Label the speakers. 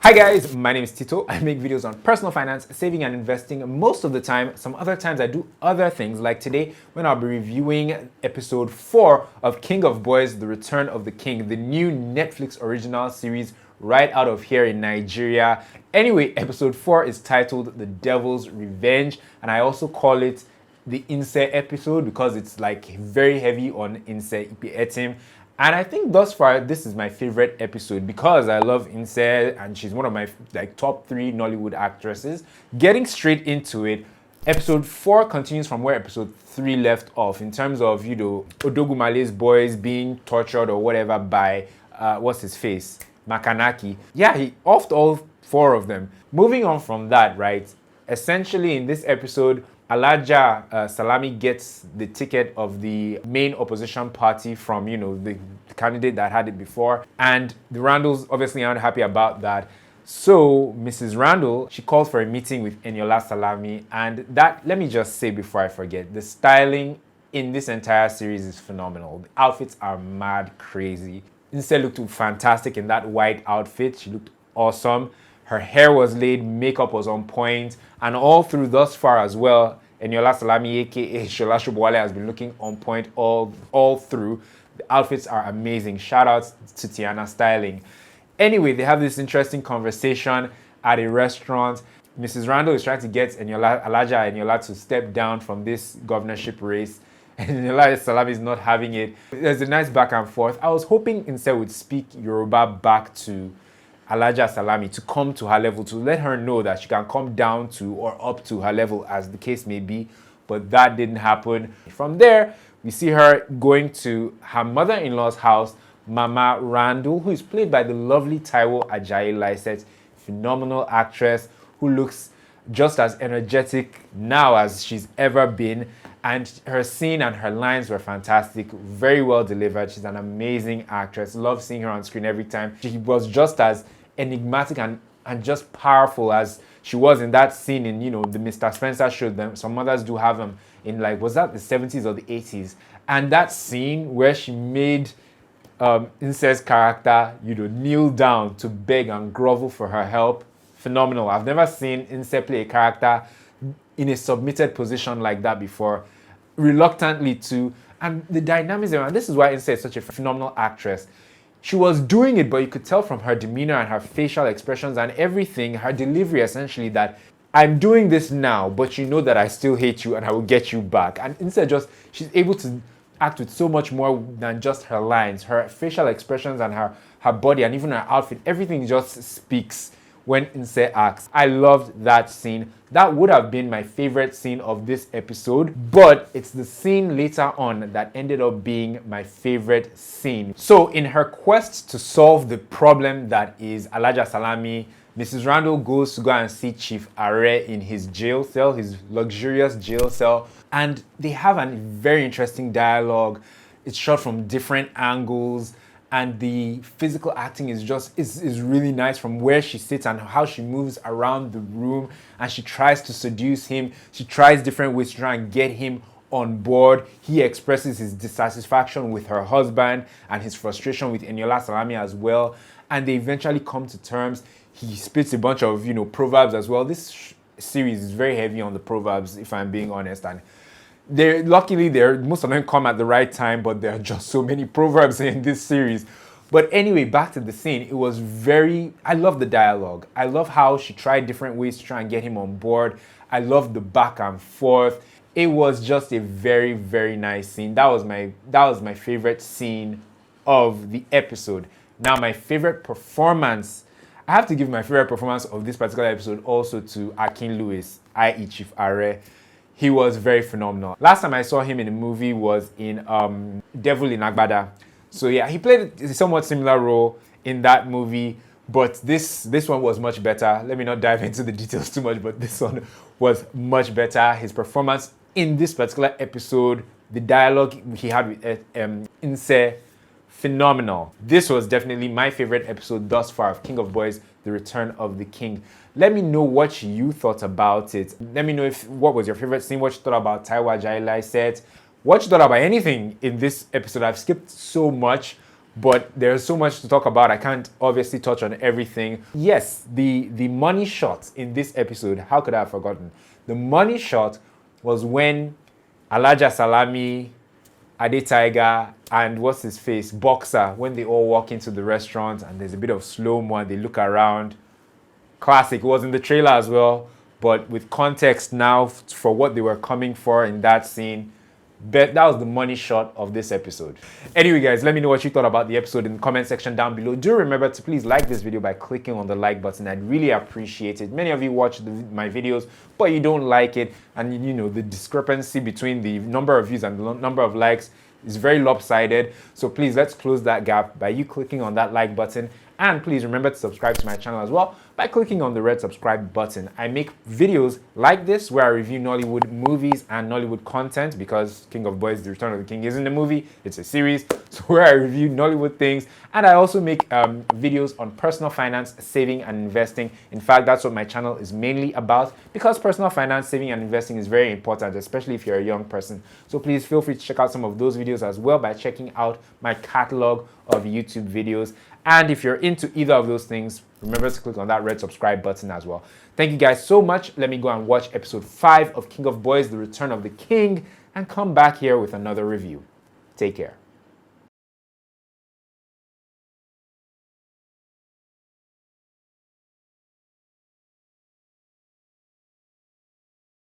Speaker 1: Hi guys, my name is Tito. I make videos on personal finance, saving and investing most of the time. Some other times I do other things, like today when I'll be reviewing episode 4 of King of Boys, The Return of the King, the new Netflix original series right out of here in Nigeria. Anyway, episode 4 is titled The Devil's Revenge, and I also call it the Nse episode because it's like very heavy on Nse Ikpe Etim. And I think thus far, this is my favorite episode because I love Nse and she's one of my top 3 Nollywood actresses. Getting straight into it, episode 4 continues from where episode 3 left off in terms of, Odogumale's boys being tortured or whatever by, what's his face? Makanaki. Yeah, he offed all 4 of them. Moving on from that, right? Essentially in this episode, Eniola Salami gets the ticket of the main opposition party from, the candidate that had it before. And the Randalls obviously aren't happy about that. So Mrs Randall, she calls for a meeting with Eniola Salami. And that, let me just say before I forget, the styling in this entire series is phenomenal. The outfits are mad crazy. Nse looked fantastic in that white outfit. She looked awesome. Her hair was laid, makeup was on point, and all through thus far as well, Eniola Salami, aka Sobowale, has been looking on point all through. The outfits are amazing. Shout out to Tiana Styling. Anyway, they have this interesting conversation at a restaurant. Mrs. Randall is trying to get Eniola to step down from this governorship race. And Eniola Salami is not having it. There's a nice back and forth. I was hoping Nse would speak Yoruba back to Eniola Salami to come to her level, to let her know that she can come down to or up to her level as the case may be, but that didn't happen. From there, we see her going to her mother-in-law's house, Mama Randle, who is played by the lovely Taiwo Ajayi-Lycett, phenomenal actress who looks just as energetic now as she's ever been. And her scene and her lines were fantastic, very well delivered. She's an amazing actress. Love seeing her on screen every time. She was just as enigmatic and just powerful as she was in that scene in, the Mr. Spencer show. Them some others do have them in, was that the 70s or the 80s? And that scene where she made Nse's character, kneel down to beg and grovel for her help, phenomenal. I've never seen Nse play a character in a submitted position like that before, reluctantly too. And the dynamics around, this is why Nse is such a phenomenal actress. She was doing it, but you could tell from her demeanor and her facial expressions and everything, her delivery essentially, that I'm doing this now, but you know that I still hate you and I will get you back. And instead she's able to act with so much more than just her lines. Her facial expressions and her body and even her outfit, everything just speaks when Nse acts. I loved that scene. That would have been my favorite scene of this episode, but it's the scene later on that ended up being my favorite scene. So in her quest to solve the problem that is Eniola Salami, Mrs. Randall goes to go and see Chief Are in his jail cell, his luxurious jail cell, and they have a very interesting dialogue. It's shot from different angles, and the physical acting is really nice from where she sits and how she moves around the room, and she tries to seduce him. She tries different ways to try and get him on board. He expresses his dissatisfaction with her husband and his frustration with Eniola Salami as well, and they eventually come to terms. He spits a bunch of proverbs as well. This series is very heavy on the proverbs, if I'm being honest, and luckily most of them come at the right time, but there are just so many proverbs in this series. But anyway, back to the scene. It was I love the dialogue. I love how she tried different ways to try and get him on board. I love the back and forth. It was just a very, very nice scene. That was my favorite scene of the episode. Now, my favorite performance, I have to give my favorite performance of this particular episode also to Akin Lewis, i.e. Chief Are. He was very phenomenal. Last time I saw him in a movie was in Devil in Agbada. So yeah, he played a somewhat similar role in that movie, but this one was much better. Let me not dive into the details too much, but this one was much better. His performance in this particular episode, the dialogue he had with Nse, phenomenal. This was definitely my favorite episode thus far of King of Boys, The Return of the King. Let me know what you thought about it. Let me know what was your favorite scene, what you thought about Taiwo Ajayi-Lycett, what you thought about anything in this episode. I've skipped so much, but there's so much to talk about. I can't obviously touch on everything. Yes, the money shot in this episode, how could I have forgotten? The money shot was when Eniola Salami, Ade Tiger, and what's his face, Boxer, when they all walk into the restaurant and there's a bit of slow-mo and they look around. Classic. It was in the trailer as well, but with context now for what they were coming for in that scene. That was the money shot of this episode. Anyway, guys, let me know what you thought about the episode in the comment section down below. Do remember to please like this video by clicking on the like button. I'd really appreciate it. Many of you watch my videos, but you don't like it. And you know, the discrepancy between the number of views and the number of likes is very lopsided. So please, let's close that gap by you clicking on that like button. And please remember to subscribe to my channel as well by clicking on the red subscribe button. I make videos like this where I review Nollywood movies and Nollywood content, because King of Boys, The Return of the King isn't a movie, it's a series. So where I review Nollywood things. And I also make videos on personal finance, saving and investing. In fact, that's what my channel is mainly about, because personal finance, saving and investing is very important, especially if you're a young person. So please feel free to check out some of those videos as well by checking out my catalog of YouTube videos. And if you're into either of those things, remember to click on that red subscribe button as well. Thank you guys so much. Let me go and watch episode 5 of King of Boys, The Return of the King, and come back here with another review. Take care.